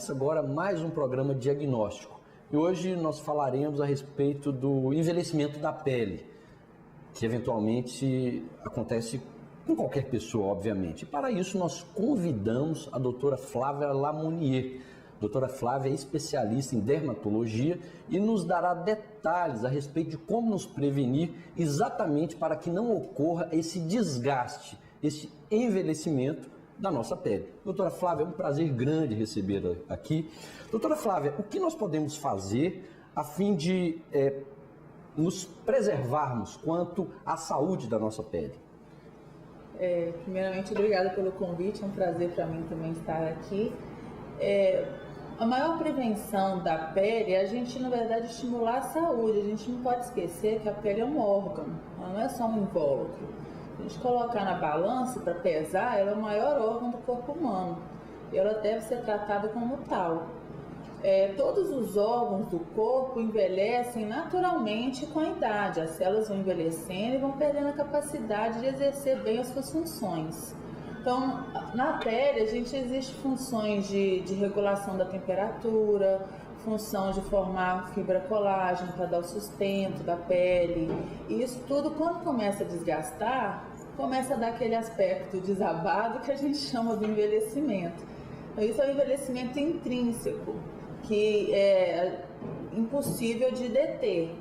Começa agora mais um programa diagnóstico e hoje nós falaremos a respeito do envelhecimento da pele, que eventualmente acontece com qualquer pessoa, obviamente. E para isso nós convidamos a doutora Flávia Lamounier. Doutora Flávia é especialista em dermatologia e nos dará detalhes a respeito de como nos prevenir exatamente para que não ocorra esse desgaste, esse envelhecimento da nossa pele. Doutora Flávia, é um prazer grande recebê-la aqui. Doutora Flávia, o que nós podemos fazer a fim de nos preservarmos quanto à saúde da nossa pele? Primeiramente, obrigada pelo convite, é um prazer para mim também estar aqui. A maior prevenção da pele é a gente, na verdade, estimular a saúde. A gente não pode esquecer que a pele é um órgão, ela não é só um invólucro. Se a gente colocar na balança para pesar, ela é o maior órgão do corpo humano. E ela deve ser tratada como tal. Todos os órgãos do corpo envelhecem naturalmente com a idade. As células vão envelhecendo e vão perdendo a capacidade de exercer bem as suas funções. Então, na pele, existe funções de regulação da temperatura, função de formar fibra colágeno para dar o sustento da pele. E isso tudo, quando começa a desgastar, começa a dar aquele aspecto desabado que a gente chama de envelhecimento. Então, isso é o envelhecimento intrínseco, que é impossível de deter.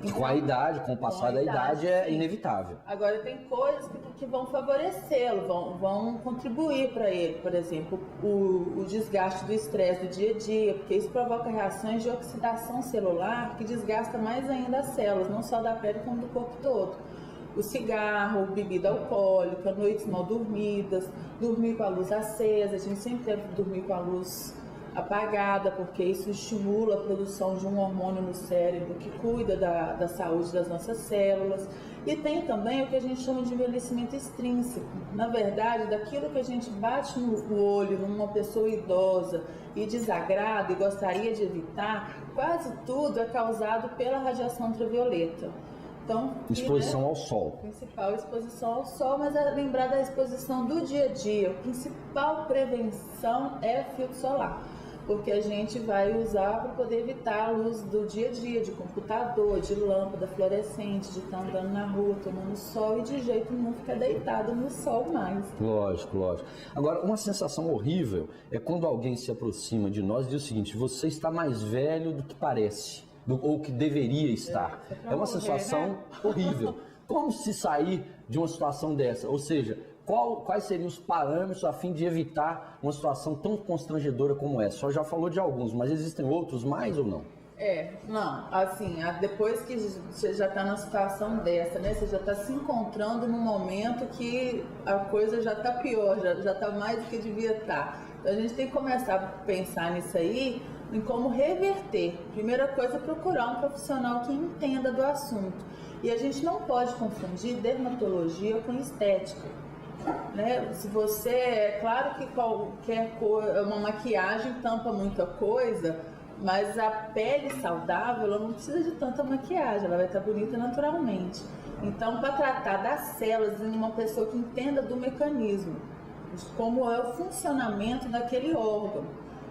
Então, com a idade, com o passar da idade, é inevitável. Agora, tem coisas que vão favorecê-lo, vão contribuir para ele. Por exemplo, o desgaste do estresse do dia a dia, porque isso provoca reações de oxidação celular que desgasta mais ainda as células, não só da pele, como do corpo todo. O cigarro, bebida alcoólica, noites mal dormidas, dormir com a luz acesa. A gente sempre deve dormir com a luz apagada, porque isso estimula a produção de um hormônio no cérebro que cuida da saúde das nossas células. E tem também o que a gente chama de envelhecimento extrínseco. Na verdade, daquilo que a gente bate no olho numa pessoa idosa e desagrada e gostaria de evitar, quase tudo é causado pela radiação ultravioleta. Então, exposição ao sol. Principal exposição ao sol, mas é lembrar da exposição do dia a dia. A principal prevenção é filtro solar, porque a gente vai usar para poder evitar a luz do dia a dia, de computador, de lâmpada fluorescente, de estar andando na rua, tomando sol e de jeito nenhum ficar deitado no sol mais. Lógico, lógico. Agora, uma sensação horrível é quando alguém se aproxima de nós e diz o seguinte: você está mais velho do que parece, ou que deveria estar. É uma sensação horrível. Como se sair de uma situação dessa? Ou seja, quais seriam os parâmetros a fim de evitar uma situação tão constrangedora como essa? Só já falou de alguns, mas existem outros mais ou não? Não, assim, depois que você já está numa situação dessa, né? Você já está se encontrando num momento que a coisa já está pior, já está mais do que devia estar. Então a gente tem que começar a pensar nisso aí, em como reverter. Primeira coisa é procurar um profissional que entenda do assunto. E a gente não pode confundir dermatologia com estética. Né? Se você, é claro que qualquer coisa, uma maquiagem tampa muita coisa, mas a pele saudável, ela não precisa de tanta maquiagem, ela vai estar bonita naturalmente. Então, para tratar das células em uma pessoa que entenda do mecanismo, de como é o funcionamento daquele órgão,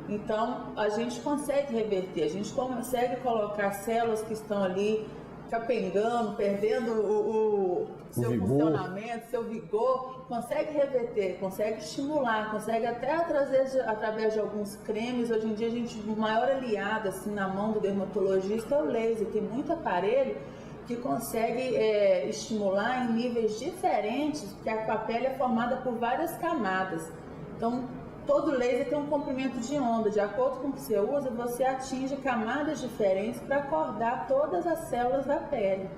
então a gente consegue reverter, a gente consegue colocar células que estão ali capengando, perdendo o seu funcionamento, seu vigor, consegue reverter, consegue estimular, consegue até trazer através de alguns cremes. Hoje em dia o maior aliado assim, na mão do dermatologista é o laser. Tem muito aparelho que consegue estimular em níveis diferentes, porque a pele é formada por várias camadas. Então, todo laser tem um comprimento de onda. De acordo com o que você usa, você atinge camadas diferentes para acordar todas as células da pele.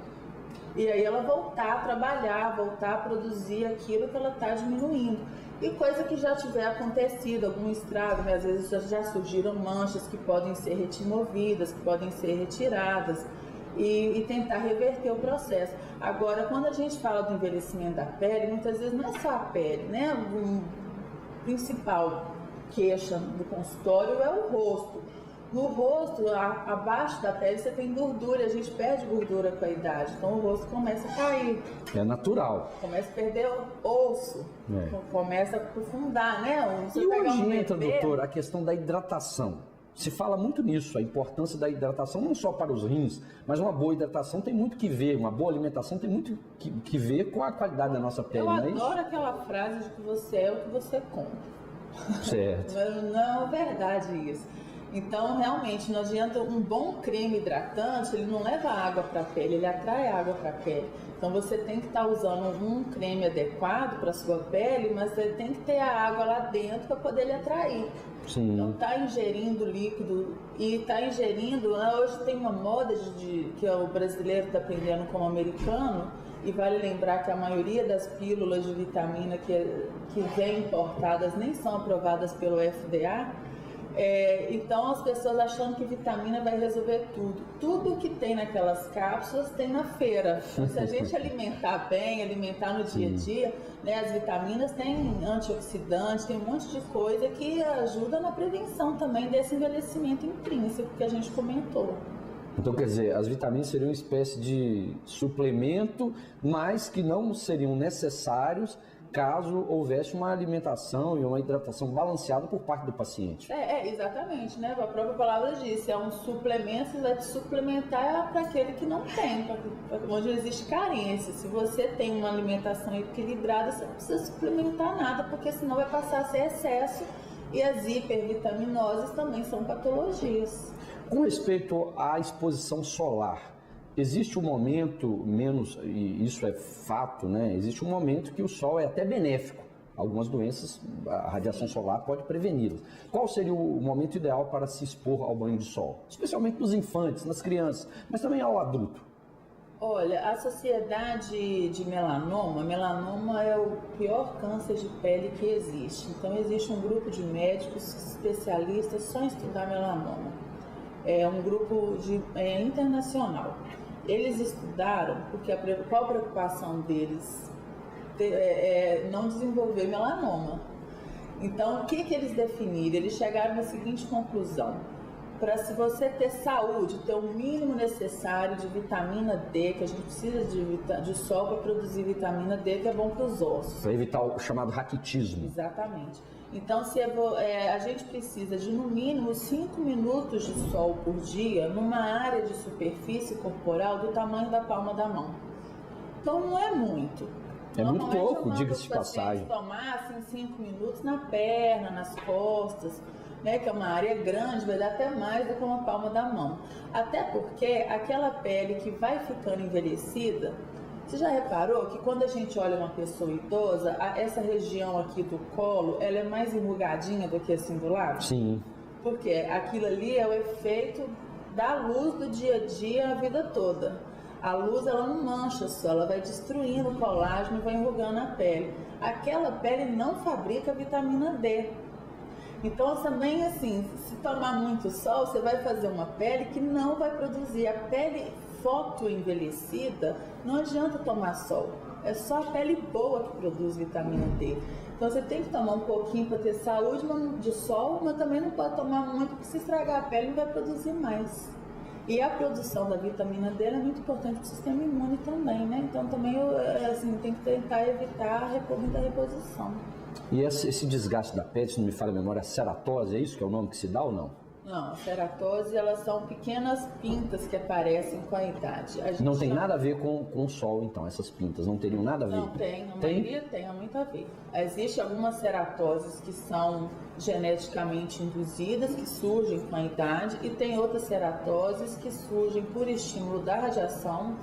E aí ela voltar a trabalhar, voltar a produzir aquilo que ela está diminuindo. E coisa que já tiver acontecido, algum estrago, né? Às vezes já surgiram manchas que podem ser removidas, que podem ser retiradas. E tentar reverter o processo. Agora, quando a gente fala do envelhecimento da pele, muitas vezes não é só a pele, né? O principal queixa do consultório é o rosto. No rosto, abaixo da pele, você tem gordura, a gente perde gordura com a idade, então o rosto começa a cair. É natural. Começa a perder osso, começa a aprofundar, né? E hoje entra, doutor, a questão da hidratação. Se fala muito nisso, a importância da hidratação, não só para os rins, mas uma boa hidratação tem muito que ver, uma boa alimentação tem muito que ver com a qualidade da nossa pele, não é isso? Eu adoro aquela frase de que você é o que você come. Certo. Não é verdade isso. Então, realmente, não adianta um bom creme hidratante, ele não leva água para a pele, ele atrai água para a pele. Então, você tem que estar usando um creme adequado para a sua pele, mas você tem que ter a água lá dentro para poder ele atrair. Sim. Então, está ingerindo líquido e está ingerindo... Hoje tem uma moda que o brasileiro está aprendendo como americano, e vale lembrar que a maioria das pílulas de vitamina que vêm importadas nem são aprovadas pelo FDA. Então as pessoas achando que vitamina vai resolver tudo. Tudo que tem naquelas cápsulas tem na feira. Então, se a gente alimentar bem, alimentar no dia a dia, né, as vitaminas têm antioxidantes, tem um monte de coisa que ajuda na prevenção também desse envelhecimento intrínseco que a gente comentou. Então, quer dizer, as vitaminas seriam uma espécie de suplemento, mas que não seriam necessários caso houvesse uma alimentação e uma hidratação balanceada por parte do paciente. Exatamente, né? A própria palavra diz, é um suplemento, você vai te suplementar para aquele que não tem, onde existe carência. Se você tem uma alimentação equilibrada, você não precisa suplementar nada, porque senão vai passar a ser excesso, e as hipervitaminoses também são patologias. Com respeito à exposição solar, existe um momento e isso é fato, né? Existe um momento que o sol é até benéfico. Algumas doenças, a radiação solar pode preveni-las. Qual seria o momento ideal para se expor ao banho de sol? Especialmente nos infantes, nas crianças, mas também ao adulto. Olha, a sociedade de melanoma é o pior câncer de pele que existe. Então existe um grupo de médicos especialistas só em estudar melanoma. É um grupo internacional. Eles estudaram porque qual a preocupação deles? Não desenvolver melanoma. Então, o que eles definiram? Eles chegaram na seguinte conclusão: para se você ter saúde, ter o mínimo necessário de vitamina D, que a gente precisa de sol para produzir vitamina D, que é bom para os ossos. Para evitar o chamado raquitismo. Exatamente. Então, a gente precisa de no mínimo 5 minutos de sol por dia numa área de superfície corporal do tamanho da palma da mão. Então, não é muito. É muito pouco, diga-se de passagem. Tomar assim, 5 minutos na perna, nas costas, né, que é uma área grande, vai dar até mais do que uma palma da mão. Até porque aquela pele que vai ficando envelhecida, você já reparou que quando a gente olha uma pessoa idosa, essa região aqui do colo, ela é mais enrugadinha do que assim do lado? Sim. Porque aquilo ali é o efeito da luz do dia a dia a vida toda. A luz, ela não mancha só, ela vai destruindo o colágeno e vai enrugando a pele. Aquela pele não fabrica vitamina D. Então, também assim, se tomar muito sol, você vai fazer uma pele que não vai produzir. A pele fotoenvelhecida, não adianta tomar sol. É só a pele boa que produz vitamina D. Então, você tem que tomar um pouquinho para ter saúde de sol, mas também não pode tomar muito, porque se estragar a pele, não vai produzir mais. E a produção da vitamina D é muito importante para o sistema imune também, né? Então, também assim, tem que tentar evitar muita reposição. E esse desgaste da pele, se não me falha a memória, a ceratose, é isso que é o nome que se dá ou não? Não, a ceratose, elas são pequenas pintas que aparecem com a idade. Não tem nada a ver com o sol, então, essas pintas, não teriam nada a ver? Não tem, a maioria tem muito a ver. Existem algumas ceratoses que são geneticamente induzidas, que surgem com a idade, e tem outras ceratoses que surgem por estímulo da radiação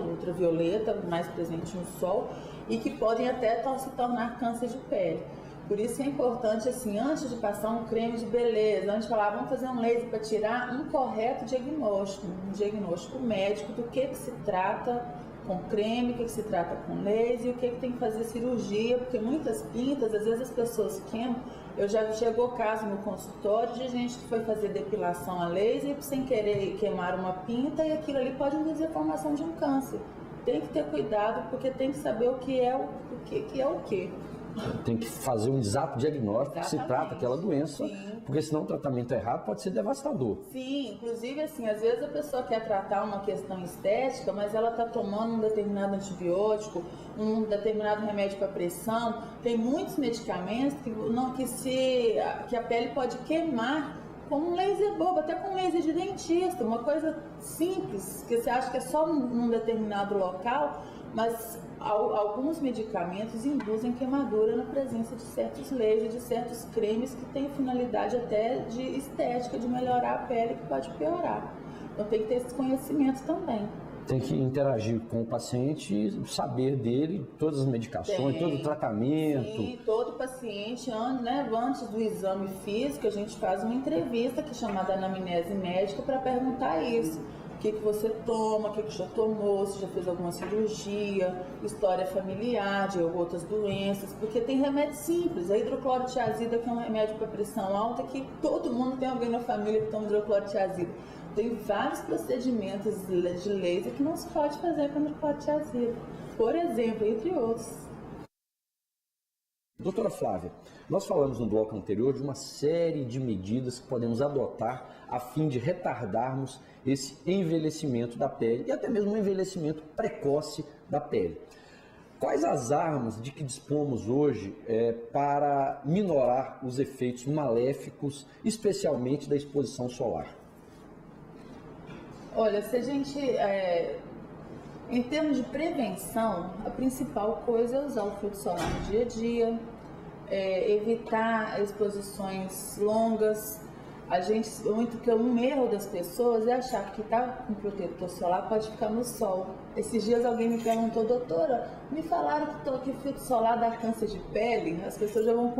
ultravioleta, mais presente no sol, e que podem até se tornar câncer de pele. Por isso é importante, assim, antes de passar um creme de beleza, antes de falar, vamos fazer um laser para tirar, um correto diagnóstico, um diagnóstico médico do que se trata com creme, o que se trata com laser e o que tem que fazer cirurgia, porque muitas pintas, às vezes as pessoas queimam. Já chegou caso no consultório de gente que foi fazer depilação a laser sem querer queimar uma pinta e aquilo ali pode induzir a formação de um câncer. Tem que ter cuidado, porque tem que saber o que é o que. Tem que fazer um exato diagnóstico que se trata aquela doença, sim. Porque senão o tratamento errado pode ser devastador. Sim, inclusive assim, às vezes a pessoa quer tratar uma questão estética, mas ela está tomando um determinado antibiótico, um determinado remédio para pressão. Tem muitos medicamentos que a pele pode queimar com um laser bobo, até com um laser de dentista, uma coisa simples, que você acha que é só num determinado local, mas alguns medicamentos induzem queimadura na presença de certos lasers, de certos cremes que têm finalidade até de estética, de melhorar a pele, que pode piorar. Então tem que ter esse conhecimento também. Tem que interagir com o paciente, saber dele, todas as medicações, todo o tratamento. Sim, todo paciente, antes do exame físico, a gente faz uma entrevista que é chamada anamnese médica para perguntar isso. O que você toma, o que já tomou, se já fez alguma cirurgia, história familiar de outras doenças, porque tem remédio simples, a hidroclorotiazida, que é um remédio para pressão alta, que todo mundo tem alguém na família que toma hidroclorotiazida. Tem vários procedimentos de laser que não se pode fazer com hidroclorotiazida, por exemplo, entre outros. Doutora Flávia, nós falamos no bloco anterior de uma série de medidas que podemos adotar a fim de retardarmos esse envelhecimento da pele e até mesmo o envelhecimento precoce da pele. Quais as armas de que dispomos hoje para minorar os efeitos maléficos, especialmente da exposição solar? Olha, se a gente, em termos de prevenção, a principal coisa é usar o filtro solar no dia a dia, evitar exposições longas. Um erro das pessoas é achar que tá com protetor solar pode ficar no sol. Esses dias alguém me perguntou, doutora, me falaram que o filtro solar dá câncer de pele, as pessoas já vão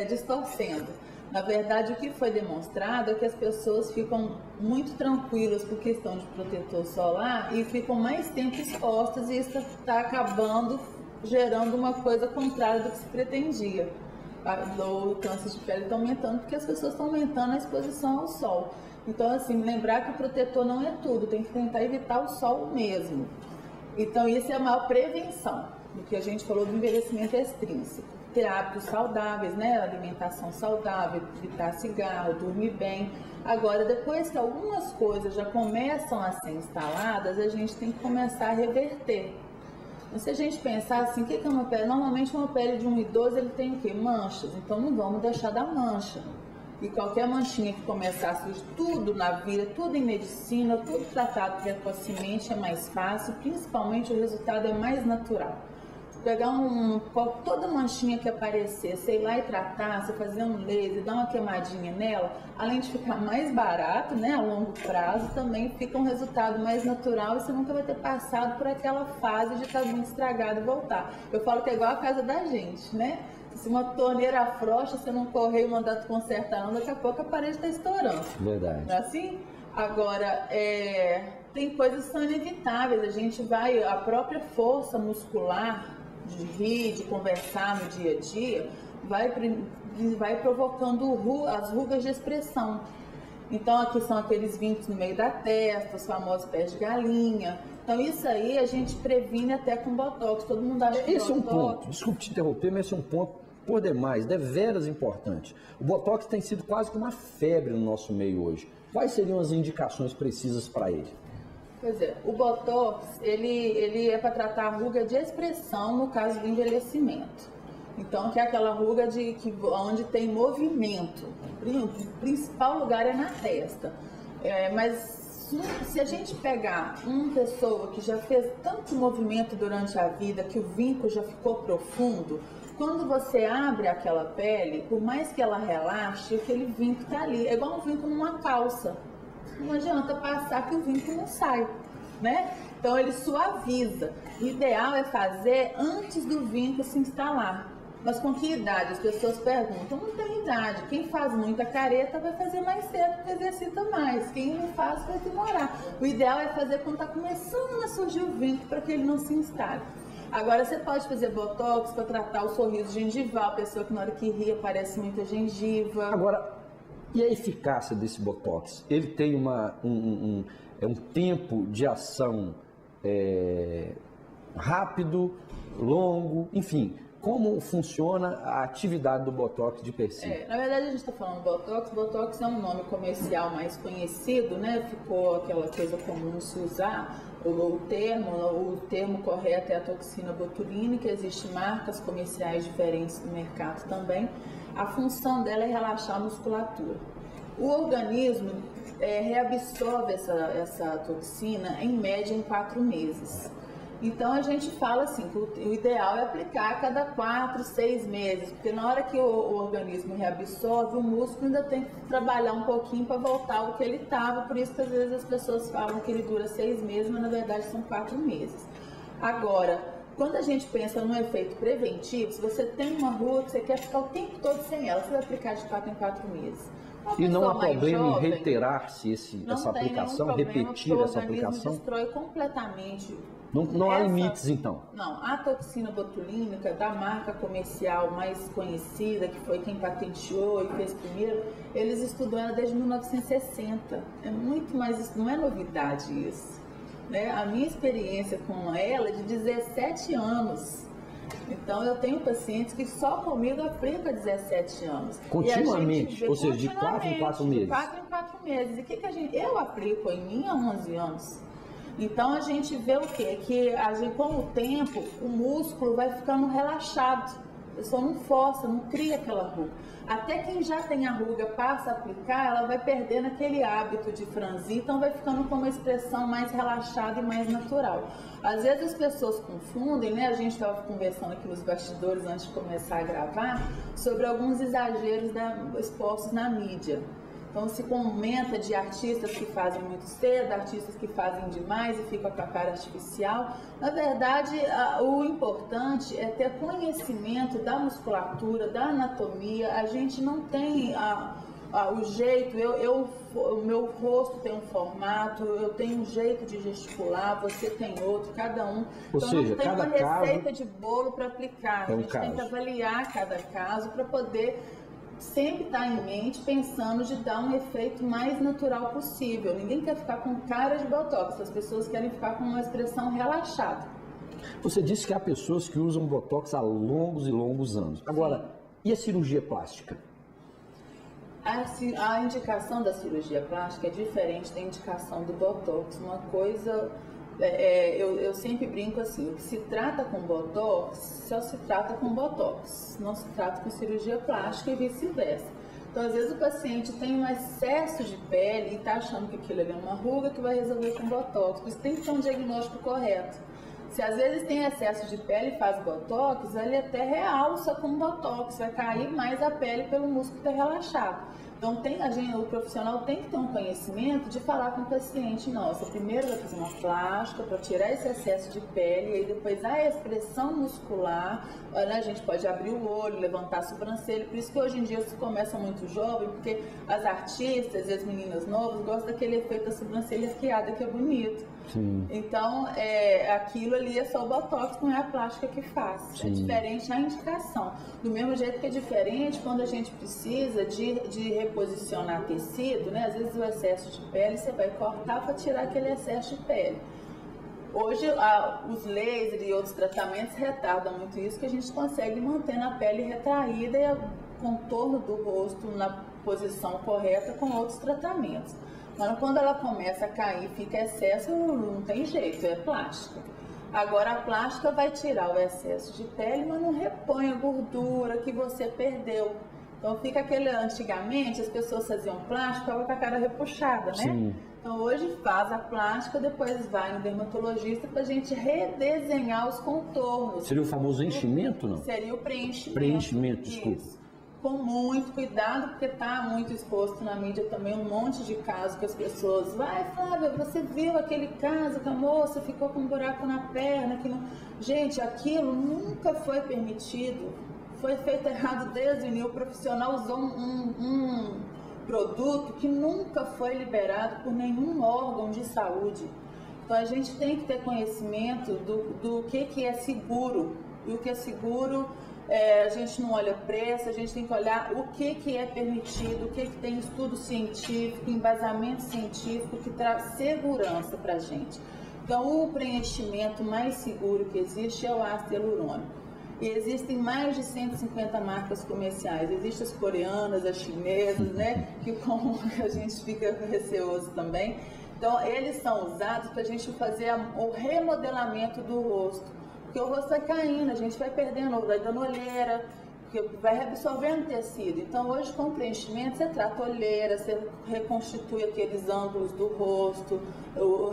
distorcendo. Na verdade, o que foi demonstrado é que as pessoas ficam muito tranquilas por questão de protetor solar e ficam mais tempo expostas, e isso está acabando gerando uma coisa contrária do que se pretendia. O câncer de pele está aumentando porque as pessoas estão aumentando a exposição ao sol. Então, assim, lembrar que o protetor não é tudo, tem que tentar evitar o sol mesmo. Então, isso é a maior prevenção do que a gente falou do envelhecimento extrínseco. Ter hábitos saudáveis, né? Alimentação saudável, evitar cigarro, dormir bem. Agora, depois que algumas coisas já começam a ser instaladas, a gente tem que começar a reverter. Então, se a gente pensar assim, o que é uma pele? Normalmente uma pele de um idoso, ele tem o quê? Manchas. Então não vamos deixar da mancha. E qualquer manchinha que começar a surgir, tudo na vida, tudo em medicina, tudo tratado precocemente é mais fácil, principalmente o resultado é mais natural. Pegar toda manchinha que aparecer, sei lá, e tratar, você fazer um laser, dar uma queimadinha nela, além de ficar mais barato, né, a longo prazo, também fica um resultado mais natural e você nunca vai ter passado por aquela fase de estar muito estragado e voltar. Eu falo que é igual a casa da gente, né? Se uma torneira afrouxa, você não correr e mandar consertar, não, daqui a pouco a parede está estourando. Verdade. Não é assim? Agora, tem coisas que são inevitáveis, a própria força muscular de rir, de conversar no dia a dia, vai provocando as rugas de expressão. Então, aqui são aqueles vincos no meio da testa, os famosos pés de galinha. Então, isso aí a gente previne até com botox. Todo mundo acha que esse é um ponto, desculpe te interromper, mas esse é um ponto por demais, deveras importante. O botox tem sido quase que uma febre no nosso meio hoje. Quais seriam as indicações precisas para ele? Pois é, o botox, ele é para tratar a ruga de expressão no caso do envelhecimento. Então, que é aquela ruga onde tem movimento. O principal lugar é na testa. Mas se a gente pegar uma pessoa que já fez tanto movimento durante a vida, que o vinco já ficou profundo, quando você abre aquela pele, por mais que ela relaxe, aquele vinco está ali. É igual um vinco numa calça. Não adianta passar que o vinco não sai, né? Então ele suaviza. O ideal é fazer antes do vinco se instalar. Mas com que idade? As pessoas perguntam. Não tem idade. Quem faz muita careta vai fazer mais cedo, porque exercita mais. Quem não faz vai demorar. O ideal é fazer quando está começando a surgir o vinco, para que ele não se instale. Agora, você pode fazer botox para tratar o sorriso gengival, a pessoa que na hora que ri aparece muita gengiva. Agora, e a eficácia desse botox? Ele tem um tempo de ação rápido, longo, enfim. como funciona a atividade do Botox de per si. Na verdade, a gente está falando Botox. Botox é um nome comercial mais conhecido, né? Ficou aquela coisa comum se usar. O termo correto é a toxina botulínica. Existem marcas comerciais diferentes no mercado também. A função dela é relaxar a musculatura. O organismo reabsorve essa toxina em média em 4 meses. Então a gente fala assim que o ideal é aplicar a cada 4, 6 meses, porque na hora que o organismo reabsorve, o músculo ainda tem que trabalhar um pouquinho para voltar ao que ele estava, por isso que às vezes as pessoas falam que ele dura 6 meses, mas na verdade são 4 meses. Agora, quando a gente pensa no efeito preventivo, se você tem uma ruga que você quer ficar o tempo todo sem ela, você vai aplicar de 4 em 4 meses. E não há problema em reiterar-se essa aplicação, repetir essa aplicação? O organismo destrói completamente. Não há limites, então? Não. A toxina botulínica, da marca comercial mais conhecida, que foi quem patenteou e fez primeiro, eles estudam ela desde 1960. É muito mais, não é novidade isso. Né? A minha experiência com ela é de 17 anos. Então, eu tenho pacientes que só comigo aplicam há 17 anos. Continuamente? Ou seja, de 4 em 4 meses? De 4 em 4 meses. E o que eu aplico em mim há 11 anos. Então, a gente vê o quê? Que com o tempo, o músculo vai ficando relaxado. A pessoa não força, não cria aquela ruga. Até quem já tem a ruga passa a aplicar, ela vai perdendo aquele hábito de franzir, então vai ficando com uma expressão mais relaxada e mais natural. Às vezes as pessoas confundem, né? A gente estava conversando aqui nos bastidores antes de começar a gravar, sobre alguns exageros expostos na mídia. Então se comenta de artistas que fazem muito cedo, artistas que fazem demais e ficam com a cara artificial. Na verdade, o importante é ter conhecimento da musculatura, da anatomia. A gente não tem o jeito, o meu rosto tem um formato, eu tenho um jeito de gesticular, você tem outro, cada um. Ou então seja, não tem cada uma receita de bolo para aplicar. É um a gente tem que avaliar cada caso para poder sempre estar em mente pensando de dar um efeito mais natural possível. Ninguém quer ficar com cara de botox, as pessoas querem ficar com uma expressão relaxada. Você disse que há pessoas que usam botox há longos e longos anos. Agora, e a cirurgia plástica? A indicação da cirurgia plástica é diferente da indicação do botox. Uma coisa, eu sempre brinco assim, o que se trata com botox, só se trata com botox, não se trata com cirurgia plástica e vice-versa. Então, às vezes o paciente tem um excesso de pele e está achando que aquilo é uma ruga que vai resolver com botox, por isso tem que ter um diagnóstico correto. Se às vezes tem excesso de pele e faz botox, ele até realça com botox, vai cair mais a pele pelo músculo ter relaxado. Então o profissional tem que ter um conhecimento de falar com o paciente, não, você primeiro vai fazer uma plástica para tirar esse excesso de pele, e aí depois a expressão muscular, né, a gente pode abrir o olho, levantar a sobrancelha, por isso que hoje em dia se começa muito jovem, porque as artistas e as meninas novas gostam daquele efeito da sobrancelha arqueada que é bonito. Sim. Então, aquilo ali é só o botox, não é a plástica que faz. Sim. É diferente a indicação. Do mesmo jeito que é diferente quando a gente precisa de reposicionar tecido, né? Às vezes o excesso de pele, você vai cortar para tirar aquele excesso de pele. Hoje, os lasers e outros tratamentos retardam muito isso, que a gente consegue manter na pele retraída e o contorno do rosto na posição correta com outros tratamentos. Mas quando ela começa a cair, fica excesso, não tem jeito, é plástica. Agora a plástica vai tirar o excesso de pele, mas não repõe a gordura que você perdeu. Então fica antigamente as pessoas faziam plástica, ficava com a cara repuxada, né? Sim. Então hoje faz a plástica, depois vai no dermatologista pra gente redesenhar os contornos. Seria o famoso enchimento, não? Seria o preenchimento. Preenchimento, desculpa. Isso. Com muito cuidado, porque está muito exposto na mídia também um monte de casos que as pessoas... Vai, Flávia, você viu aquele caso que a moça ficou com um buraco na perna? Que não... Gente, aquilo nunca foi permitido. Foi feito errado desde o início. O profissional usou um produto que nunca foi liberado por nenhum órgão de saúde. Então, a gente tem que ter conhecimento do que é seguro. E o que é seguro... a gente não olha preço, a gente tem que olhar o que é permitido, o que tem estudo científico, embasamento científico que traz segurança para a gente. Então, o preenchimento mais seguro que existe é o ácido hialurônico. E existem mais de 150 marcas comerciais. Existem as coreanas, as chinesas, né? Que como a gente fica receoso também. Então, eles são usados para a gente fazer o remodelamento do rosto. Porque o rosto vai caindo, a gente vai perdendo, vai dando olheira, porque vai reabsorvendo tecido. Então, hoje, com preenchimento, você trata olheira, você reconstitui aqueles ângulos do rosto,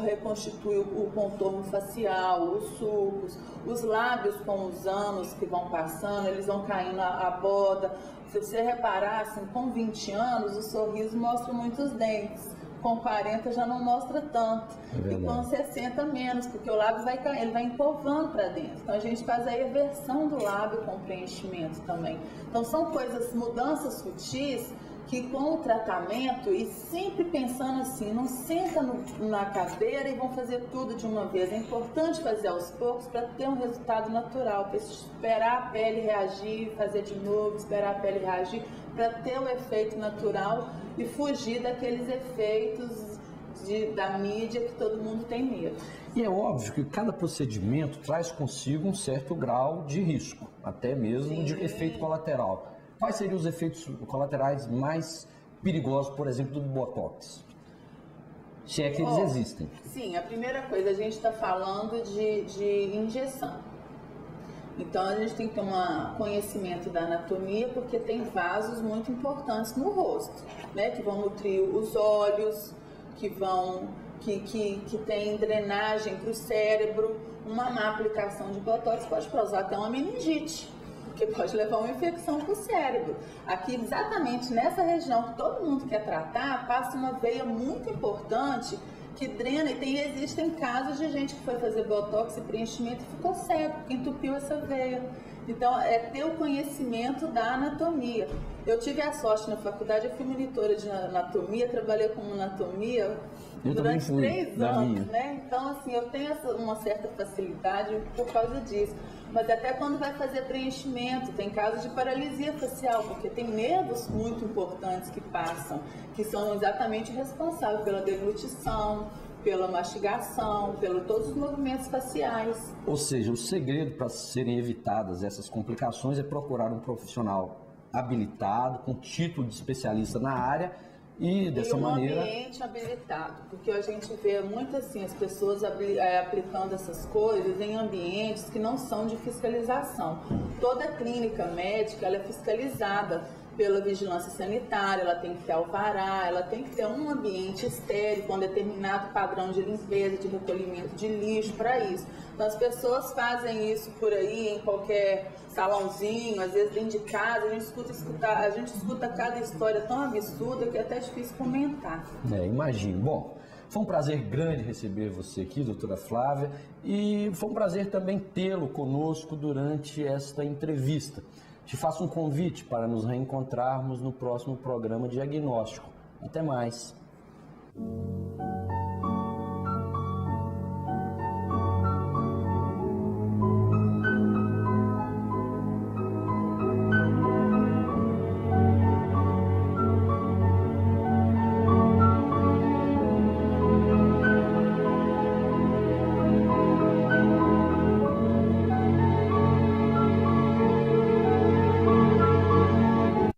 reconstitui o contorno facial, os sulcos, os lábios com os anos que vão passando, eles vão caindo a borda. Se você reparar, assim, com 20 anos, o sorriso mostra muitos dentes. Com 40 já não mostra tanto, e com 60 menos, porque o lábio vai cair, ele vai empolvando para dentro. Então a gente faz aí a versão do lábio com preenchimento também. Então são coisas, mudanças sutis, que com o tratamento, e sempre pensando assim, não senta na cadeira e vão fazer tudo de uma vez. É importante fazer aos poucos para ter um resultado natural, para esperar a pele reagir, fazer de novo, esperar a pele reagir, para ter o efeito natural e fugir daqueles efeitos da mídia que todo mundo tem medo. E é óbvio que cada procedimento traz consigo um certo grau de risco, até mesmo de efeito colateral. Quais seriam os efeitos colaterais mais perigosos, por exemplo, do Botox? Se é que eles existem. Sim, a primeira coisa, a gente está falando de injeção. Então, a gente tem que ter um conhecimento da anatomia, porque tem vasos muito importantes no rosto, né? Que vão nutrir os olhos, que tem drenagem para o cérebro. Uma má aplicação de Botox pode causar até uma meningite, porque pode levar uma infecção para o cérebro. Aqui, exatamente nessa região que todo mundo quer tratar, passa uma veia muito importante que drena, e existem casos de gente que foi fazer Botox e preenchimento e ficou cego, porque entupiu essa veia. Então, é ter o conhecimento da anatomia. Eu tive a sorte na faculdade, eu fui monitora de anatomia, trabalhei com anatomia durante 3 anos, né? Então, assim, eu tenho uma certa facilidade por causa disso. Mas até quando vai fazer preenchimento, tem casos de paralisia facial, porque tem nervos muito importantes que passam, que são exatamente responsáveis pela deglutição, pela mastigação, todos os movimentos faciais. Ou seja, o segredo para serem evitadas essas complicações é procurar um profissional habilitado, com título de especialista na área, e dessa maneira... um ambiente habilitado, porque a gente vê muito assim, as pessoas aplicando essas coisas em ambientes que não são de fiscalização. Toda clínica médica, ela é fiscalizada pela vigilância sanitária, ela tem que ter alvará, ela tem que ter um ambiente estéril, com determinado padrão de limpeza, de recolhimento de lixo para isso. Então as pessoas fazem isso por aí, em qualquer salãozinho, às vezes dentro de casa, a gente escuta cada história tão absurda que é até difícil comentar. Imagino. Bom, foi um prazer grande receber você aqui, doutora Flávia, e foi um prazer também tê-lo conosco durante esta entrevista. Te faço um convite para nos reencontrarmos no próximo programa Diagnóstico. Até mais!